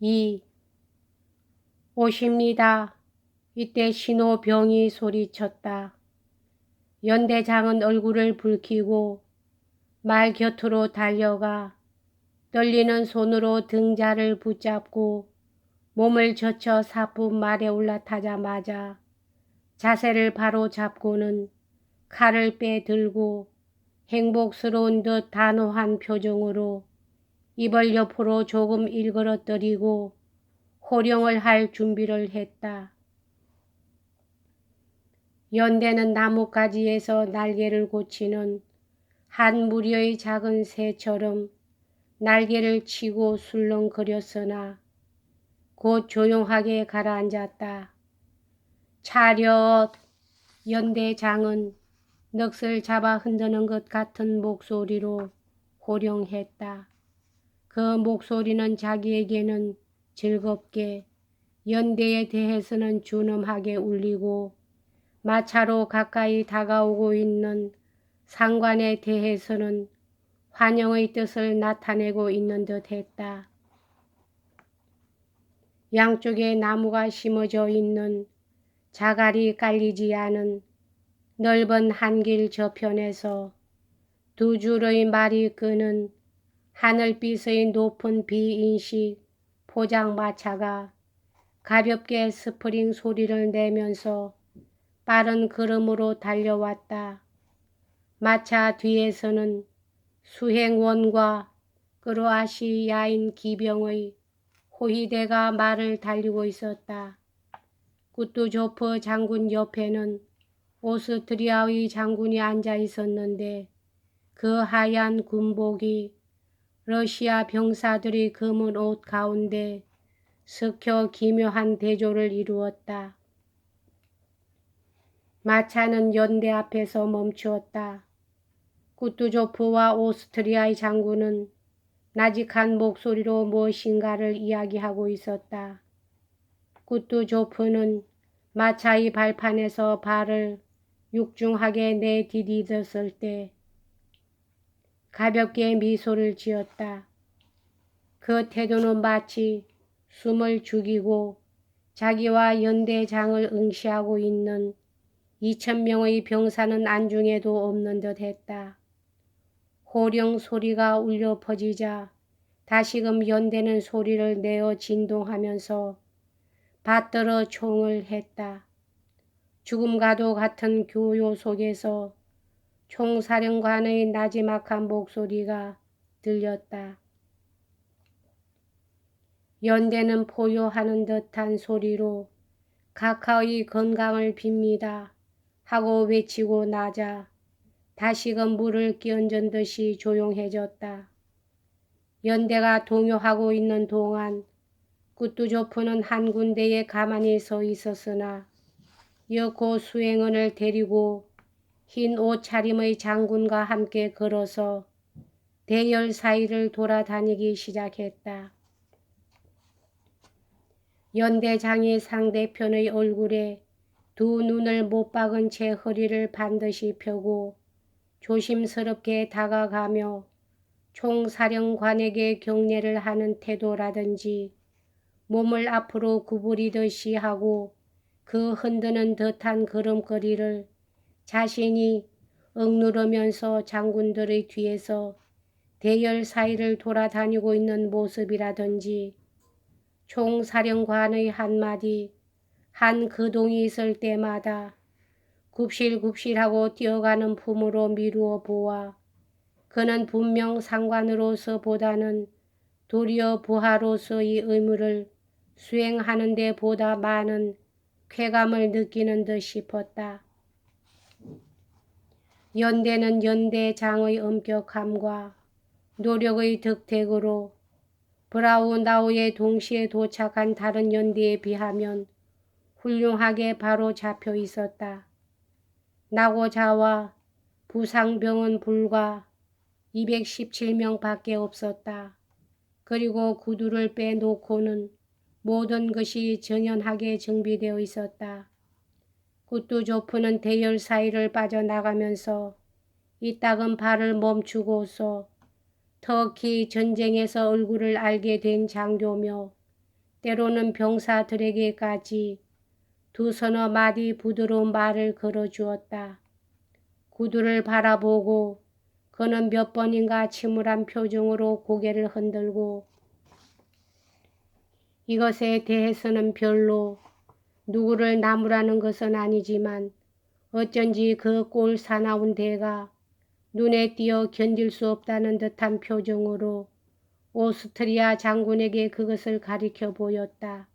2. 오십니다. 이때 신호병이 소리쳤다. 연대장은 얼굴을 붉히고 말 곁으로 달려가 떨리는 손으로 등자를 붙잡고 몸을 젖혀 사뿐 말에 올라타자마자 자세를 바로 잡고는 칼을 빼들고 행복스러운 듯 단호한 표정으로 입을 옆으로 조금 일그러뜨리고 호령을 할 준비를 했다. 연대는 나뭇가지에서 날개를 고치는 한 무리의 작은 새처럼 날개를 치고 술렁거렸으나 곧 조용하게 가라앉았다. 차렷! 연대장은 넋을 잡아 흔드는 것 같은 목소리로 호령했다. 그 목소리는 자기에게는 즐겁게, 연대에 대해서는 준엄하게 울리고 마차로 가까이 다가오고 있는 상관에 대해서는 환영의 뜻을 나타내고 있는 듯 했다. 양쪽에 나무가 심어져 있는 자갈이 깔리지 않은 넓은 한길 저편에서 두 줄의 말이 끄는 하늘빛의 높은 비인식 포장마차가 가볍게 스프링 소리를 내면서 빠른 걸음으로 달려왔다. 마차 뒤에서는 수행원과 크로아시아인 기병의 호위대가 말을 달리고 있었다. 구투조프 장군 옆에는 오스트리아의 장군이 앉아 있었는데 그 하얀 군복이 러시아 병사들의 검은 옷 가운데 스쳐 기묘한 대조를 이루었다. 마차는 연대 앞에서 멈추었다. 구투조프와 오스트리아의 장군은 나직한 목소리로 무엇인가를 이야기하고 있었다. 구투조프는 마차의 발판에서 발을 육중하게 내디디었을 때 가볍게 미소를 지었다. 그 태도는 마치 숨을 죽이고 자기와 연대장을 응시하고 있는 2,000명의 병사는 안중에도 없는 듯 했다. 호령 소리가 울려 퍼지자 다시금 연대는 소리를 내어 진동하면서 받들어 총을 했다. 죽음과도 같은 교요 속에서 총사령관의 나지막한 목소리가 들렸다. 연대는 포효하는 듯한 소리로 각하의 건강을 빕니다 하고 외치고 나자 다시금 물을 끼얹은 듯이 조용해졌다. 연대가 동요하고 있는 동안 구투조프는 한 군데에 가만히 서 있었으나 여고 수행원을 데리고 흰 옷차림의 장군과 함께 걸어서 대열 사이를 돌아다니기 시작했다. 연대장이 상대편의 얼굴에 두 눈을 못 박은 채 허리를 반드시 펴고 조심스럽게 다가가며 총사령관에게 경례를 하는 태도라든지 몸을 앞으로 구부리듯이 하고 그 흔드는 듯한 걸음걸이를 자신이 억누르면서 장군들의 뒤에서 대열 사이를 돌아다니고 있는 모습이라든지 총사령관의 한마디 한 거동이 있을 때마다 굽실굽실하고 뛰어가는 품으로 미루어 보아 그는 분명 상관으로서 보다는 도리어 부하로서의 의무를 수행하는 데 보다 많은 쾌감을 느끼는 듯 싶었다. 연대는 연대장의 엄격함과 노력의 덕택으로 브라우나우에 동시에 도착한 다른 연대에 비하면 훌륭하게 바로 잡혀 있었다. 낙오자와 부상병은 불과 217명 밖에 없었다. 그리고 구두를 빼놓고는 모든 것이 정연하게 정비되어 있었다. 구투조프는 대열 사이를 빠져나가면서 이따금 발을 멈추고서 터키 전쟁에서 얼굴을 알게 된 장교며 때로는 병사들에게까지 두서너 마디 부드러운 말을 걸어주었다. 구두를 바라보고 그는 몇 번인가 침울한 표정으로 고개를 흔들고 이것에 대해서는 별로 누구를 나무라는 것은 아니지만 어쩐지 그 꼴 사나운 대가 눈에 띄어 견딜 수 없다는 듯한 표정으로 오스트리아 장군에게 그것을 가리켜 보였다.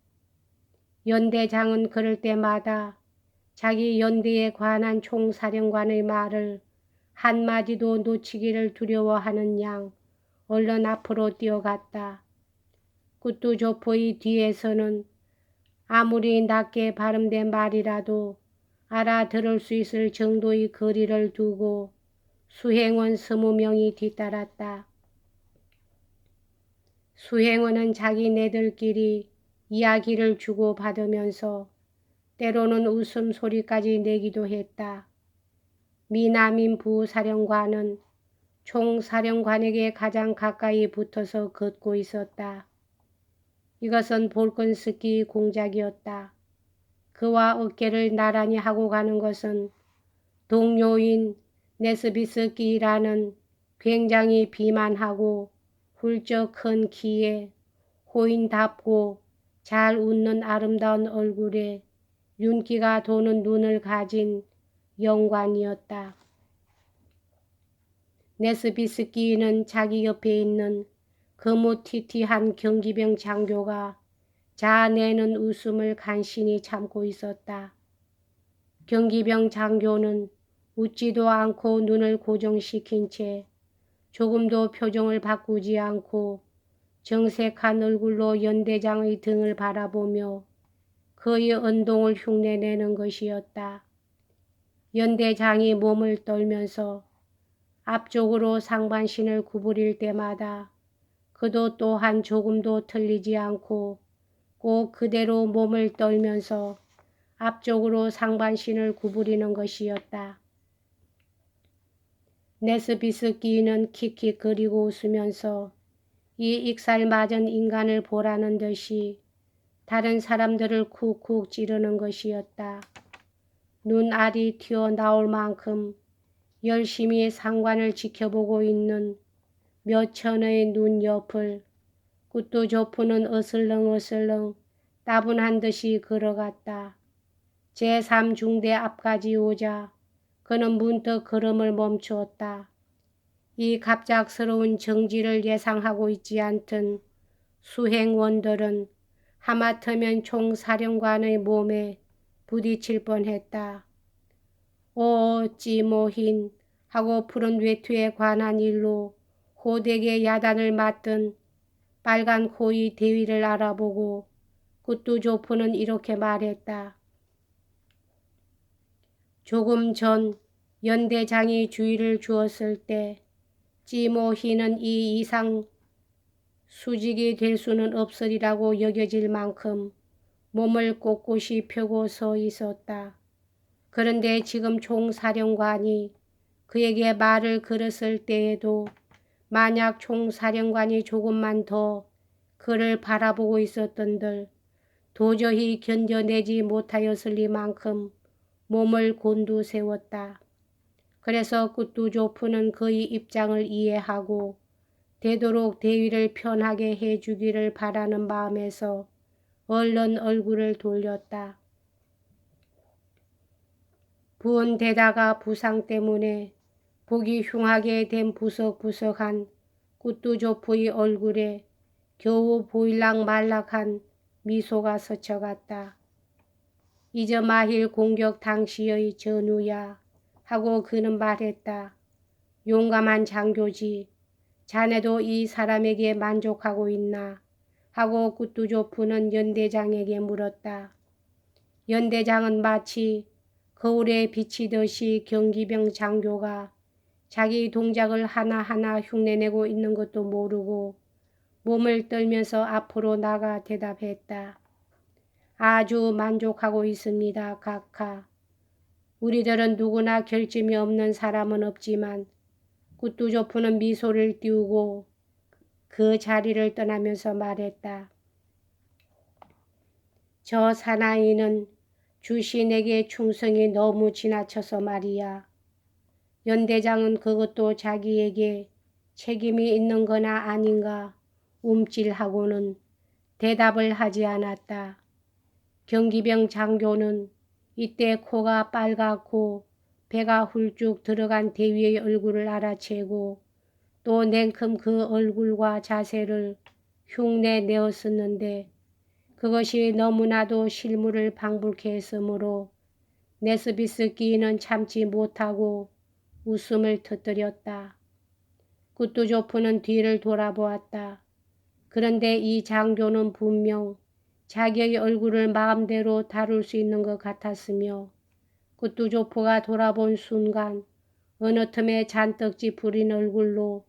연대장은 그럴 때마다 자기 연대에 관한 총사령관의 말을 한마디도 놓치기를 두려워하는 양 얼른 앞으로 뛰어갔다. 꾸뚜조프의 뒤에서는 아무리 낮게 발음된 말이라도 알아들을 수 있을 정도의 거리를 두고 수행원 20명이 뒤따랐다. 수행원은 자기네들끼리 이야기를 주고받으면서 때로는 웃음소리까지 내기도 했다. 미남인 부사령관은 총사령관에게 가장 가까이 붙어서 걷고 있었다. 이것은 볼건스키 공작이었다. 그와 어깨를 나란히 하고 가는 것은 동료인 네스비스키라는 굉장히 비만하고 훌쩍 큰 키에 호인답고 잘 웃는 아름다운 얼굴에 윤기가 도는 눈을 가진 영관이었다. 네스비스키는 자기 옆에 있는 거무튀튀한 경기병 장교가 자아내는 웃음을 간신히 참고 있었다. 경기병 장교는 웃지도 않고 눈을 고정시킨 채 조금도 표정을 바꾸지 않고 정색한 얼굴로 연대장의 등을 바라보며 그의 언동을 흉내내는 것이었다. 연대장이 몸을 떨면서 앞쪽으로 상반신을 구부릴 때마다 그도 또한 조금도 틀리지 않고 꼭 그대로 몸을 떨면서 앞쪽으로 상반신을 구부리는 것이었다. 네스비스키는 킥킥거리고 웃으면서 이 익살맞은 인간을 보라는 듯이 다른 사람들을 쿡쿡 찌르는 것이었다. 눈알이 튀어나올 만큼 열심히 상관을 지켜보고 있는 몇 천의 눈 옆을 꾸뚜조프는 어슬렁어슬렁 따분한 듯이 걸어갔다. 제3중대 앞까지 오자 그는 문득 걸음을 멈추었다. 이 갑작스러운 정지를 예상하고 있지 않던 수행원들은 하마터면 총사령관의 몸에 부딪힐 뻔했다. 오 찌모힌 하고 푸른 외투에 관한 일로 호되게 야단을 맞던 빨간 코의 대위를 알아보고 꾸뚜조프는 이렇게 말했다. 조금 전 연대장이 주의를 주었을 때 찌모히는 이 이상 수직이 될 수는 없으리라고 여겨질 만큼 몸을 꼿꼿이 펴고 서 있었다. 그런데 지금 총사령관이 그에게 말을 걸었을 때에도 만약 총사령관이 조금만 더 그를 바라보고 있었던들 도저히 견뎌내지 못하였을리만큼 몸을 곤두세웠다. 그래서 꾸뚜조프는 그의 입장을 이해하고 되도록 대위를 편하게 해주기를 바라는 마음에서 얼른 얼굴을 돌렸다. 부은데다가 부상 때문에 보기 흉하게 된 부석부석한 꾸뚜조프의 얼굴에 겨우 보일락 말락한 미소가 스쳐갔다. 이저마힐 공격 당시의 전우야 하고 그는 말했다. 용감한 장교지. 자네도 이 사람에게 만족하고 있나? 하고 꾸뚜조프는 연대장에게 물었다. 연대장은 마치 거울에 비치듯이 경기병 장교가 자기 동작을 하나하나 흉내내고 있는 것도 모르고 몸을 떨면서 앞으로 나가 대답했다. 아주 만족하고 있습니다, 각하. 우리들은 누구나 결점이 없는 사람은 없지만 꾸뚜조프는 미소를 띄우고 그 자리를 떠나면서 말했다. 저 사나이는 주신에게 충성이 너무 지나쳐서 말이야. 연대장은 그것도 자기에게 책임이 있는 거나 아닌가 움찔하고는 대답을 하지 않았다. 경기병 장교는 이때 코가 빨갛고 배가 훌쭉 들어간 대위의 얼굴을 알아채고 또 냉큼 그 얼굴과 자세를 흉내 내었었는데 그것이 너무나도 실물을 방불케 했으므로 네스비스 끼는 참지 못하고 웃음을 터뜨렸다. 구뚜조프는 뒤를 돌아보았다. 그런데 이 장교는 분명 자기의 얼굴을 마음대로 다룰 수 있는 것 같았으며 구뚜조프가 돌아본 순간 어느 틈에 잔뜩 부린 얼굴로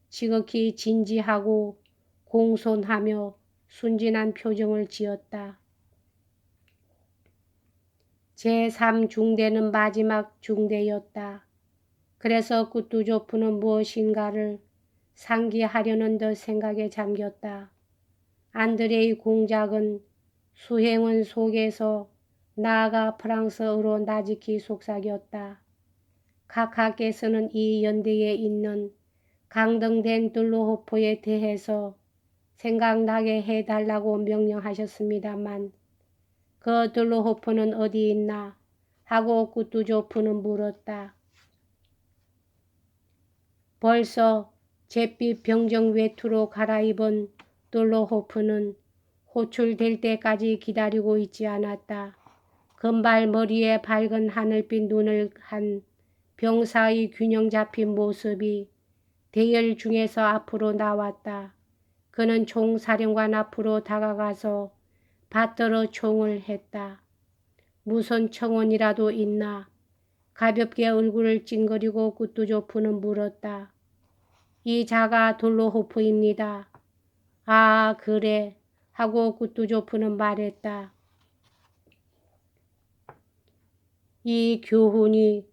지극히 진지하고 공손하며 순진한 표정을 지었다. 제3중대는 마지막 중대였다. 그래서 구뚜조프는 무엇인가를 상기하려는 듯 생각에 잠겼다. 안드레이 공작은 수행원 속에서 나아가 프랑스어로 나직히 속삭였다. 카카께서는 이 연대에 있는 강등된 둘로호프에 대해서 생각나게 해달라고 명령하셨습니다만 그 둘로호프는 어디 있나 하고 구뚜조프는 물었다. 벌써 잿빛 병정 외투로 갈아입은 둘로호프는 호출될 때까지 기다리고 있지 않았다. 금발 머리에 밝은 하늘빛 눈을 한 병사의 균형 잡힌 모습이 대열 중에서 앞으로 나왔다. 그는 총사령관 앞으로 다가가서 받들어 총을 했다. 무슨 청원이라도 있나? 가볍게 얼굴을 찡그리고 구뚜조프는 물었다. 이 자가 둘로호프입니다. 아, 그래 하고 구뚜조프는 말했다. 이 교훈이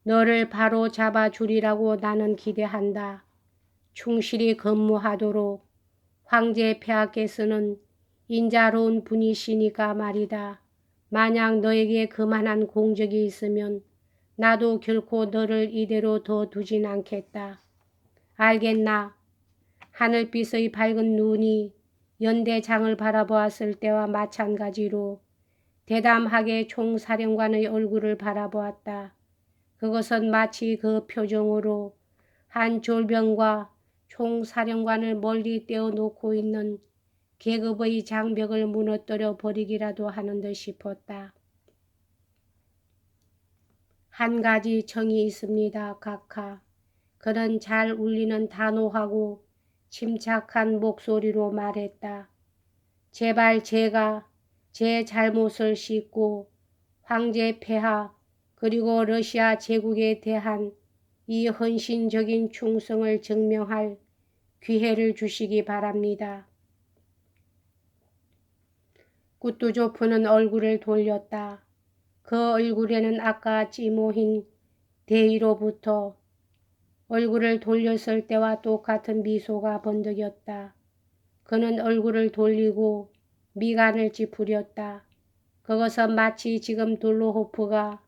너를 바로 잡아주리라고 나는 기대한다. 충실히 근무하도록. 황제 폐하께서는 인자로운 분이시니까 말이다. 만약 너에게 그만한 공적이 있으면 나도 결코 너를 이대로 둬두진 않겠다. 알겠나? 하늘빛의 밝은 눈이 연대장을 바라보았을 때와 마찬가지로 대담하게 총사령관의 얼굴을 바라보았다. 그것은 마치 그 표정으로 한 졸병과 총사령관을 멀리 떼어놓고 있는 계급의 장벽을 무너뜨려 버리기라도 하는 듯 싶었다. 한 가지 정이 있습니다, 카카. 그는 잘 울리는 단호하고 침착한 목소리로 말했다. 제발 제가 제 잘못을 씻고 황제 폐하 그리고 러시아 제국에 대한 이 헌신적인 충성을 증명할 기회를 주시기 바랍니다. 구뚜조프는 얼굴을 돌렸다. 그 얼굴에는 아까 찌모인 대의로부터 얼굴을 돌렸을 때와 똑같은 미소가 번득였다. 그는 얼굴을 돌리고 미간을 찌푸렸다. 그것은 마치 지금 둘로호프가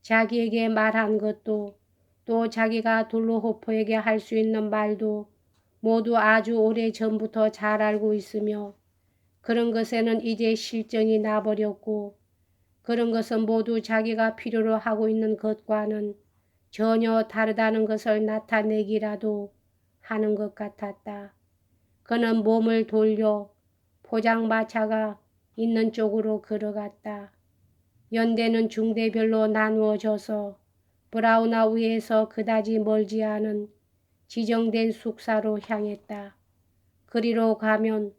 자기에게 말한 것도 또 자기가 둘로호프에게 할 수 있는 말도 모두 아주 오래 전부터 잘 알고 있으며 그런 것에는 이제 실정이 나버렸고 그런 것은 모두 자기가 필요로 하고 있는 것과는 전혀 다르다는 것을 나타내기라도 하는 것 같았다. 그는 몸을 돌려 포장마차가 있는 쪽으로 걸어갔다. 연대는 중대별로 나누어져서 브라우나우에서 그다지 멀지 않은 지정된 숙사로 향했다. 그리로 가면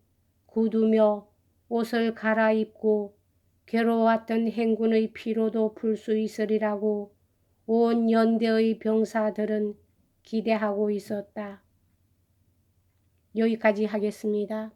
굳으며 옷을 갈아입고 괴로웠던 행군의 피로도 풀 수 있으리라고 온 연대의 병사들은 기대하고 있었다. 여기까지 하겠습니다.